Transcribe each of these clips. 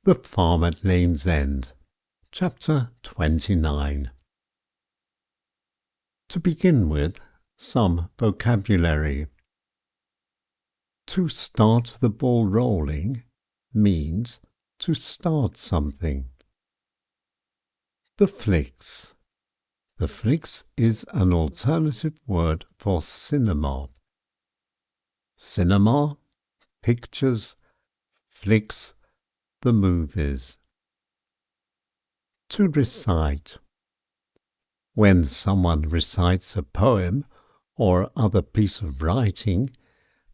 The Farm at Lane's End, Chapter 29. To begin with, some vocabulary. To start the ball rolling means to start something. The Flicks. The Flicks is an alternative word for cinema. Cinema, pictures, flicks, the movies. To recite. When someone recites a poem or other piece of writing,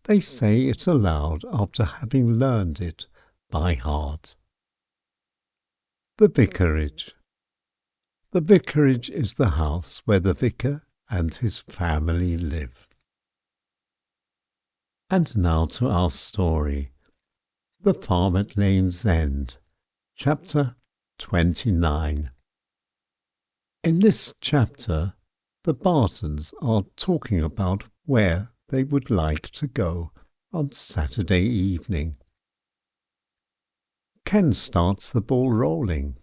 they say it aloud after having learned it by heart. The Vicarage. The vicarage is the house where the vicar and his family live. And now to our story. The Farm at Lane's End, Chapter 29. In this chapter, the Bartons are talking about where they would like to go on Saturday evening. Ken starts the ball rolling.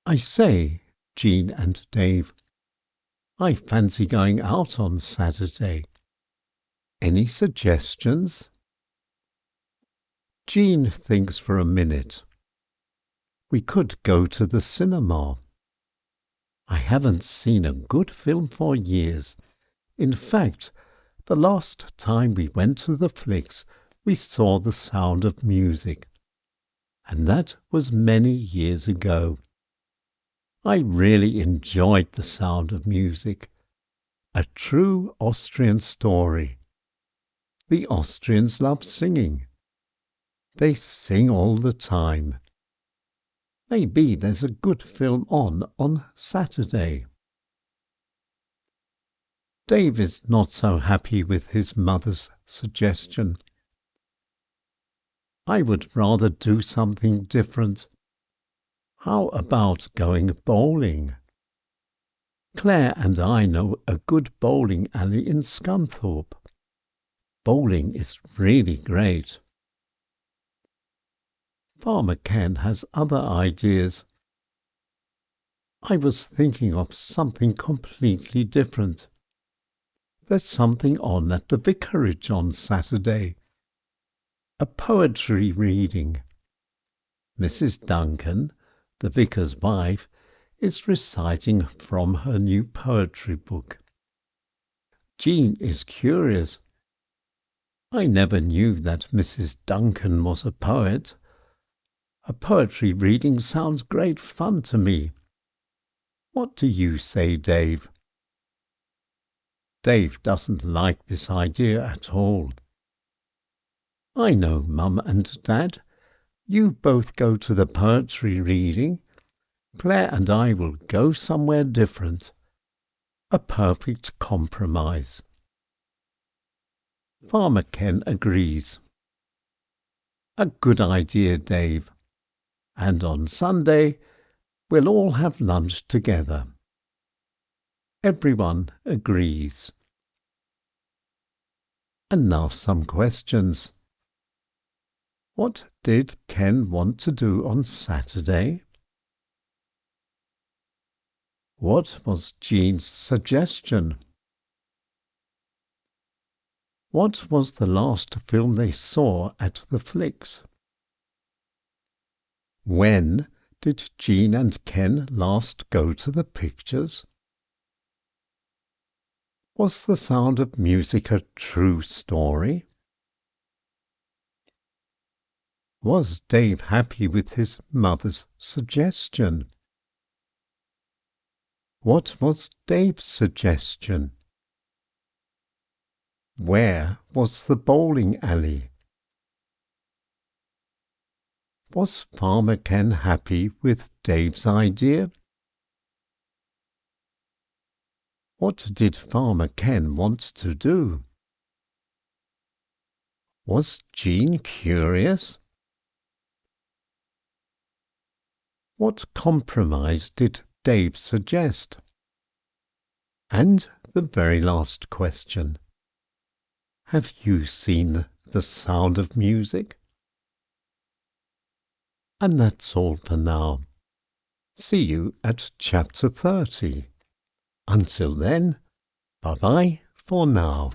I say, Jean and Dave, I fancy going out on Saturday. Any suggestions? Jean thinks for a minute. We could go to the cinema. I haven't seen a good film for years. In fact, the last time we went to the Flicks, we saw The Sound of Music, and that was many years ago. I really enjoyed The Sound of Music. A true Austrian story. The Austrians love singing. They sing all the time. Maybe there's a good film on Saturday. Dave is not so happy with his mother's suggestion. I would rather do something different. How about going bowling? Claire and I know a good bowling alley in Scunthorpe. Bowling is really great. Farmer Ken has other ideas. I was thinking of something completely different. There's something on at the vicarage on Saturday. A poetry reading. Mrs. Duncan, the vicar's wife, is reciting from her new poetry book. Jean is curious. I never knew that Mrs. Duncan was a poet. A poetry reading sounds great fun to me. What do you say, Dave? Dave doesn't like this idea at all. I know, Mum and Dad. You both go to the poetry reading. Claire and I will go somewhere different. A perfect compromise. Farmer Ken agrees. A good idea, Dave. And on Sunday, we'll all have lunch together. Everyone agrees. And now some questions. What did Ken want to do on Saturday? What was Jean's suggestion? What was the last film they saw at the Flicks? When did Jean and Ken last go to the pictures? Was The Sound of Music a true story? Was Dave happy with his mother's suggestion? What was Dave's suggestion? Where was the bowling alley? Was Farmer Ken happy with Dave's idea? What did Farmer Ken want to do? Was Jean curious? What compromise did Dave suggest? And the very last question. Have you seen The Sound of Music? And that's all for now. See you at chapter 30. Until then, bye bye for now.